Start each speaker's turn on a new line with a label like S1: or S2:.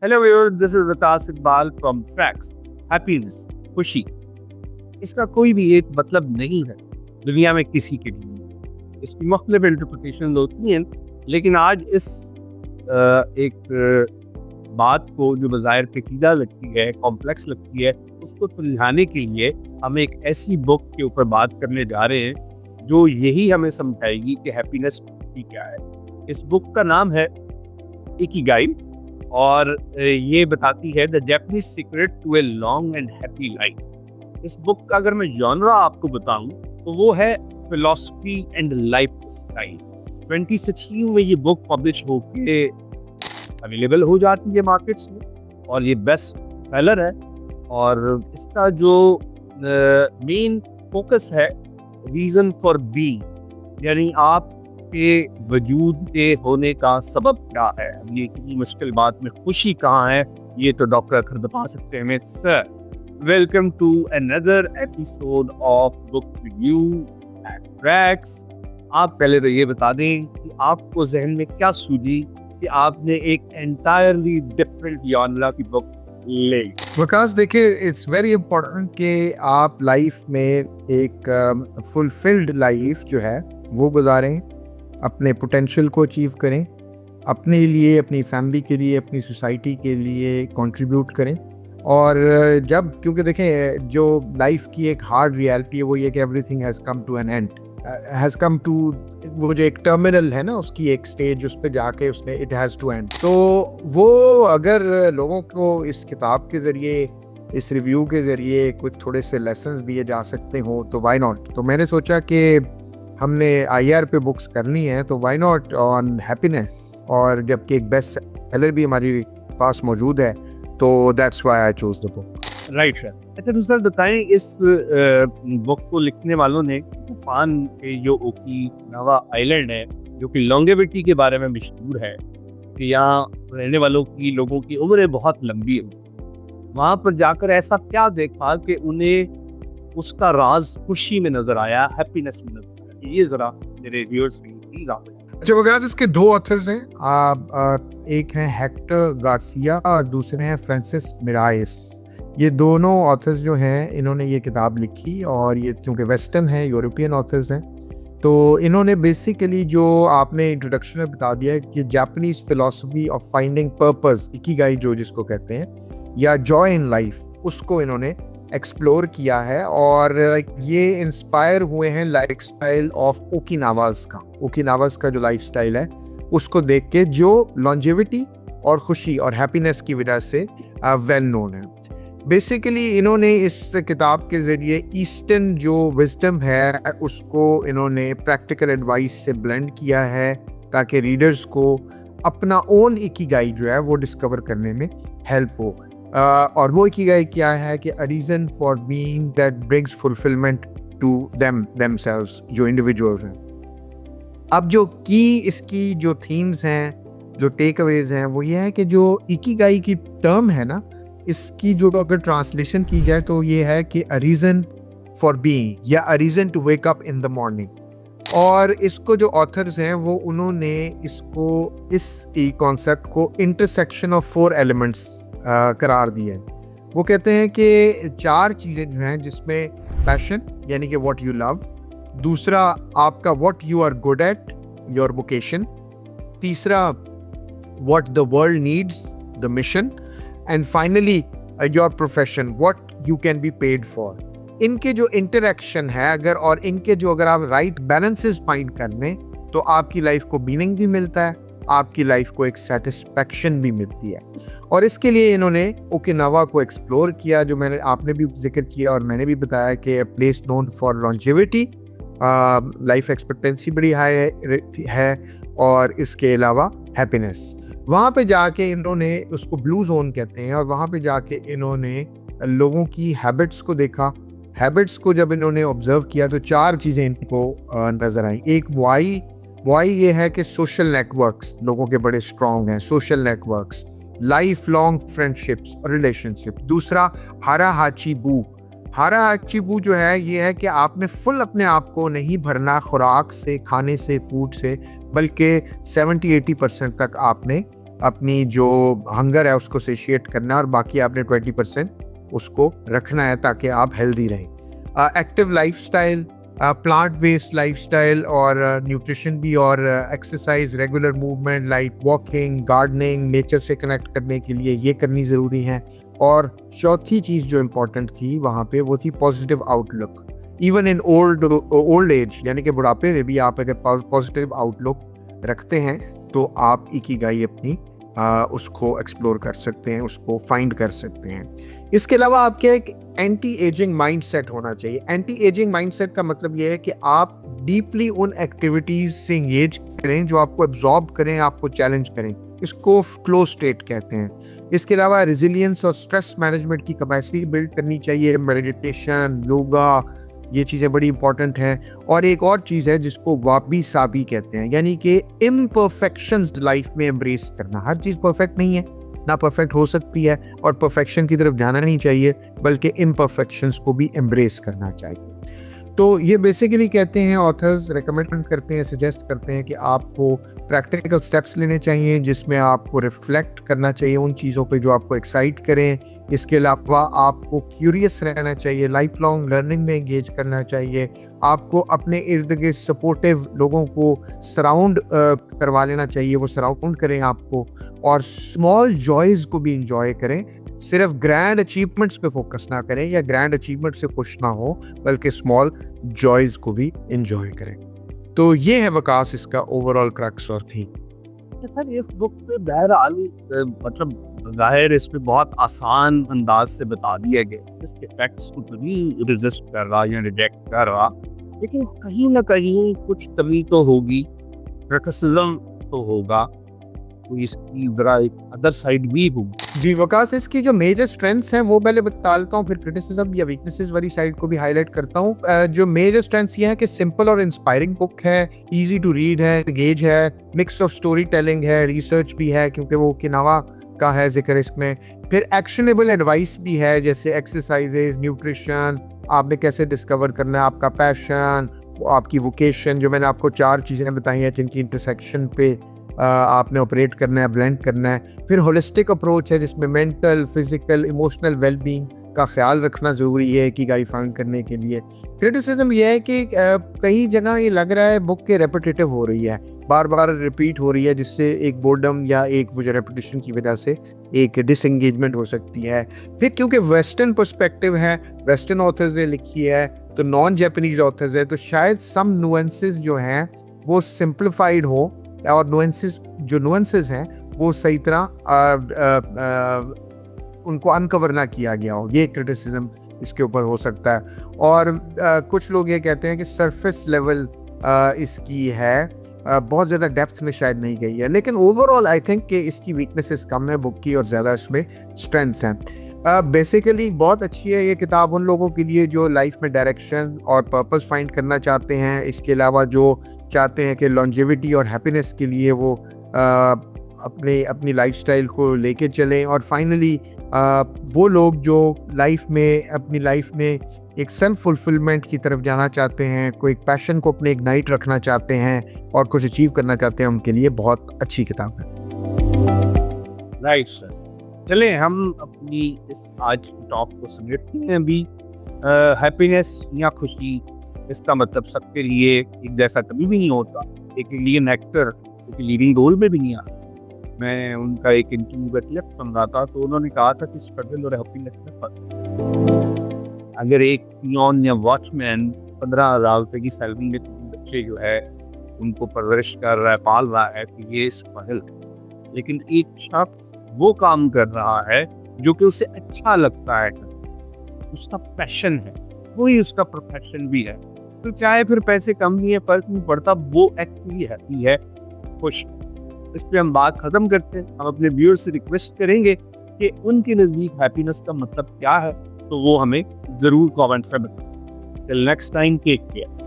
S1: Hello viewers, this is Vikas Iqbal from tracks. Happiness, खुशी, इसका कोई भी एक मतलब नहीं है दुनिया में किसी के लिए। इसकी मुख्तलिफ इंटरप्रिटेशन होती हैं, लेकिन आज इस एक बात को जो बाज़ाहिर पेचीदा लगती है, कॉम्प्लेक्स लगती है, उसको सुलझाने के लिए हम एक ऐसी बुक के ऊपर बात करने जा रहे हैं जो यही हमें समझाएगी कि हैप्पीनेस की क्या है। इस बुक का नाम है इकिगाई और ये बताती है the Japanese secret to a long and happy life. इस बुक का अगर मैं जॉनरा आपको बताऊं तो वो है फिलॉसफी एंड लाइफ स्टाइल। 2016 में ये बुक पब्लिश होके अवेलेबल हो जाती है मार्केट्स में और ये बेस्ट सेलर है। और इसका जो मेन फोकस है रीजन फॉर बीइंग, यानी आप के वजूद के होने का सबब क्या है, ये इतनी मुश्किल बात में खुशी कहाँ है, ये तो डॉक्टर अखर बता सकते हैं। Sir, welcome to another episode of book review at tracks. आप पहले तो ये बता दें कि आपको जहन में क्या सूझी कि आपने एक एंटायरली डिफरेंट जॉनरा की बुक ले।
S2: विकास, देखिए, इट्स वेरी इम्पोर्टेंट कि आप लाइफ में एक फुलफिल्ड लाइफ जो है वो गुजारें, अपने पोटेंशियल को अचीव करें, अपने लिए, अपनी फैमिली के लिए, अपनी सोसाइटी के लिए कंट्रीब्यूट करें। और जब, क्योंकि देखें, जो लाइफ की एक हार्ड रियलिटी है वो ये कि everything has come to an end, has come to, वो जो एक टर्मिनल है ना, उसकी एक स्टेज, उस पर जाके उसने इट हैज़ टू एंड। तो वो अगर लोगों को इस किताब के ज़रिए, इस रिव्यू के ज़रिए कुछ थोड़े से लेसन्स दिए जा सकते हो तो वाई नॉट। तो मैंने सोचा कि हमने IR पे बुक्स करनी है तो वाई नॉट ऑन हैप्पीनेस, और जबकि एक बेस्ट सेलर भी हमारे पास मौजूद है तो that's why I chose the book.
S1: Right sir. अच्छा दूसरा बताएं, इस बुक को लिखने वालों ने जापान के जो ओकिनावा आइलैंड है, जो कि लॉन्गेविटी के बारे में मशहूर है कि यहाँ रहने वालों की, लोगों की उम्रें बहुत लंबी है, वहाँ पर जाकर ऐसा क्या देखा कि उन्हें उसका राज खुशी में नजर आया, हैप्पीनेस में नजर आया। ये जरा मेरे व्यूअर्स के लिए प्लीज आप।
S2: अच्छा विकास, इसके दो ऑथर्स हैं। एक है हेक्टर गार्सिया और दूसरे हैं फ्रांसिस मिराइस। ये दोनों ऑथर्स जो हैं, इन्होंने ये किताब लिखी, और ये क्योंकि वेस्टर्न है, यूरोपियन ऑथर्स हैं, तो इन्होंने बेसिकली जो आपने इंट्रोडक्शन में बता दिया है कि Japanese philosophy of finding purpose, Ikigai जो जिसको कहते हैं, या जॉय इन लाइफ, उसको इन्होंने एक्सप्लोर किया है। और ये इंस्पायर हुए हैं लाइफस्टाइल ऑफ ओकिनावास का। ओकिनावास का जो लाइफस्टाइल है उसको देख के, जो लॉन्जेविटी और खुशी और हैप्पीनेस की वजह से वेल नोन है। बेसिकली इन्होंने इस किताब के ज़रिए ईस्टर्न जो विजडम है उसको इन्होंने प्रैक्टिकल एडवाइस से ब्लेंड किया है, ताकि रीडर्स को अपना ओन इकिगाई जो है वो डिस्कवर करने में हेल्प हो। और वो इकिगाई क्या है कि a reason for being that brings fulfilment to themselves, जो इंडिविजुअल्स हैं। अब जो की इसकी जो थीम्स हैं, जो टेक अवेज हैं, वो ये है कि जो इकिगाई की टर्म है ना, इसकी जो अगर ट्रांसलेशन की जाए तो ये है कि अ रीज़न फॉर बीइंग या a reason to wake up in the morning. और इसको जो ऑथर्स हैं वो उन्होंने इसको, इस कॉन्सेप्ट को इंटरसेक्शन ऑफ 4 एलिमेंट्स करार दिए हैं। वो कहते हैं कि 4 चीज़ें जो हैं, जिसमें पैशन यानी कि व्हाट यू लव, दूसरा आपका what you are good at, your vocation, तीसरा what the world needs, the mission, and finally your profession, what you can be paid for. इनके जो इंटरेक्शन है अगर, और इनके जो अगर आप राइट बैलेंसेस फाइंड कर लें तो आपकी लाइफ को मीनिंग भी मिलता है, आपकी लाइफ को एक सेटिस्फैक्शन भी मिलती है। और इसके लिए इन्होंने ओकिनावा को एक्सप्लोर किया, जो मैंने, आपने भी जिक्र किया और मैंने भी बताया कि place known for longevity, life expectancy बड़ी हाई है, और इसके अलावा हैप्पीनेस। वहाँ पे जाके इन्होंने, उसको ब्लू जोन कहते हैं, और वहाँ पे जाके इन्होंने लोगों की हैबिट्स को देखा। हैबिट्स को जब इन्होंने ऑब्जर्व किया तो 4 चीज़ें इनको नज़र आई। एक वाई ये है कि सोशल नेटवर्क्स लोगों के बड़े स्ट्रॉन्ग हैं, social networks, life long friendships और रिलेशनशिप। दूसरा हारा हाची बू जो है, ये है कि आपने फुल अपने आप को नहीं भरना खुराक से, खाने से, फूड से, बल्कि 70-80% तक आपने अपनी जो हंगर है उसको सेशिएट करना है और बाकी आपने 20% उसको रखना है ताकि आप हेल्दी रहें। Active lifestyle, plant based lifestyle और न्यूट्रिशन भी और exercise, regular movement like walking, gardening, nature से कनेक्ट करने के लिए ये करनी ज़रूरी है। और चौथी चीज़ जो इम्पोर्टेंट थी वहाँ पे वो थी positive outlook. Even in old age, यानी कि बुढ़ापे में भी आप अगर पॉजिटिव आउटलुक रखते हैं तो आप इकिगाई अपनी उसको एक्सप्लोर कर सकते हैं, उसको फाइंड कर सकते हैं। इसके अलावा आपके एक एंटी एजिंग माइंडसेट होना चाहिए। एंटी एजिंग माइंडसेट का मतलब ये है कि आप डीपली उन एक्टिविटीज से एंगेज करें जो आपको एब्जॉर्ब करें, आपको चैलेंज करें। इसको फ्लो स्टेट कहते हैं। इसके अलावा रेजिलियंस और स्ट्रेस मैनेजमेंट की कैपेसिटी बिल्ड करनी चाहिए। मेडिटेशन, योगा, ये चीज़ें बड़ी इंपॉर्टेंट हैं। और एक और चीज़ है जिसको वाबी साबी कहते हैं, यानी कि इम्परफेक्शंस लाइफ में एम्ब्रेस करना। हर चीज़ परफेक्ट नहीं है, ना परफेक्ट हो सकती है, और परफेक्शन की तरफ जाना नहीं चाहिए, बल्कि इम्परफेक्शंस को भी एम्ब्रेस करना चाहिए। तो ये बेसिकली कहते हैं, ऑथर्स रेकमेंड करते हैं, सजेस्ट करते हैं कि आपको प्रैक्टिकल स्टेप्स लेने चाहिए जिसमें आपको रिफ्लेक्ट करना चाहिए उन चीज़ों पे जो आपको एक्साइट करें। इसके अलावा आपको क्यूरियस रहना चाहिए, लाइफ लॉन्ग लर्निंग में एंगेज करना चाहिए। आपको अपने इर्द गिर्द सपोर्टिव लोगों को सराउंड करवा लेना चाहिए, वो सराउंड करें आपको, और स्मॉल जॉयज़ को भी इंजॉय करें। सिर्फ ग्रैंड अचीवमेंट्स पे फोकस ना करें या ग्रैंड अचीवमेंट से खुश ना हो, बल्कि स्मॉल जॉयज़ को भी इंजॉय करें। तो ये है वकास इसका ओवरऑल क्रक्स और थीम।
S1: सर इस बुक पे बहरहाल मतलब जाहिर इसमें बहुत आसान अंदाज से बता दिया गया, इसके फैक्ट्स को तो नहीं रेजिस्ट कर रहा या रिजेक्ट कर रहा, लेकिन कहीं ना कहीं कुछ कमी तो होगी, क्रिटिसिज्म तो होगा, तो इसकी जरा एक अदर साइड भी होगी।
S2: जी वकास, इसकी जो मेजर स्ट्रेंथ्स हैं वो पहले बता देता हूँ, फिर क्रिटिसिज्म या वीकनेसेस वाली साइड को भी हाईलाइट करता हूँ। जो मेजर स्ट्रेंथ्स ये हैं कि सिंपल और इंस्पायरिंग बुक है, इजी टू रीड है, एंगेज है, मिक्स ऑफ स्टोरी टेलिंग है, रिसर्च भी है क्योंकि वो ओकिनावा का है जिक्र इसमें, फिर एक्शनेबल एडवाइस भी है जैसे एक्सरसाइजेज, न्यूट्रिशन, आपने कैसे डिस्कवर करना है आपका पैशन, आपकी वोकेशन, जो मैंने आपको 4 चीज़ें बताई हैं जिनकी इंटरसेक्शन पे आपने ऑपरेट करना है, ब्लेंड करना है। फिर होलिस्टिक अप्रोच है जिसमें मेंटल, फिजिकल, इमोशनल वेलबींग का ख्याल रखना ज़रूरी है कि गाइड फाइंड करने के लिए। क्रिटिसिज्म यह है कि कई जगह ये लग रहा है बुक के रेपिटेटिव हो रही है, बार बार रिपीट हो रही है, जिससे एक बोर्डम या एक वो जो रेपिटेशन की वजह से एक डिसएंगेजमेंट हो सकती है। फिर क्योंकि वेस्टर्न पर्सपेक्टिव है, वेस्टर्न ऑथर्स ने लिखी है, तो नॉन जापानीज ऑथर्स है, तो शायद सम नुएंसेस जो हैं वो सिंप्लीफाइड हो और नुएंसेस हैं वो सही तरह उनको अनकवर ना किया गया हो। ये क्रिटिसिज्म इसके ऊपर हो सकता है। और कुछ लोग ये कहते हैं कि सरफेस लेवल इसकी है, बहुत ज़्यादा डेप्थ में शायद नहीं गई है, लेकिन ओवरऑल आई थिंक कि इसकी वीकनेसेस कम है बुक की और ज़्यादा इसमें स्ट्रेंथ्स हैं। बेसिकली बहुत अच्छी है ये किताब उन लोगों के लिए जो लाइफ में डायरेक्शन और पर्पस फाइंड करना चाहते हैं। इसके अलावा जो चाहते हैं कि लॉन्जेविटी और हैप्पीनेस के लिए वो अपनी लाइफस्टाइल को लेके चलें। और फाइनली वो लोग जो अपनी लाइफ में एक सेल्फ फुलफिलमेंट की तरफ जाना चाहते हैं, कोई पैशन को अपने इग्नाइट रखना चाहते हैं और कुछ अचीव करना चाहते हैं, उनके लिए बहुत अच्छी किताब है।
S1: राइट सर, चले हम अपनी इस आज की टॉप को समेटते हैं अभी। हैप्पीनेस या खुशी, इसका मतलब सबके लिए एक जैसा कभी भी नहीं होता। एक इंडियन एक्टर एक लीडिंग रोल में भी नहीं आता। मैं उनका एक इंटरव्यू का क्लिप सुन रहा था, तो उन्होंने कहा था कि स्ट्रगल और हैप्पीनेस में फर्क। अगर एक पियोन या वॉचमैन 15,000 रुपये की सैलरी में बच्चे जो है उनको परवरिश कर रहा है, पाल रहा है, तो ये स्ट्रगल है। लेकिन एक शख्स वो काम कर रहा है जो कि उसे अच्छा लगता है, उसका पैशन है, वही उसका प्रोफेशन भी है, तो चाहे फिर पैसे कम नहीं है, फर्क नहीं पड़ता, वो एक्चुअली हैप्पी है, खुश। इस पे हम बात खत्म करते हैं। हम अपने व्यूअर्स से रिक्वेस्ट करेंगे कि उनके नज़दीक हैप्पीनेस का मतलब क्या है, तो वो हमें ज़रूर कमेंट में बताएं। Till next time, take care.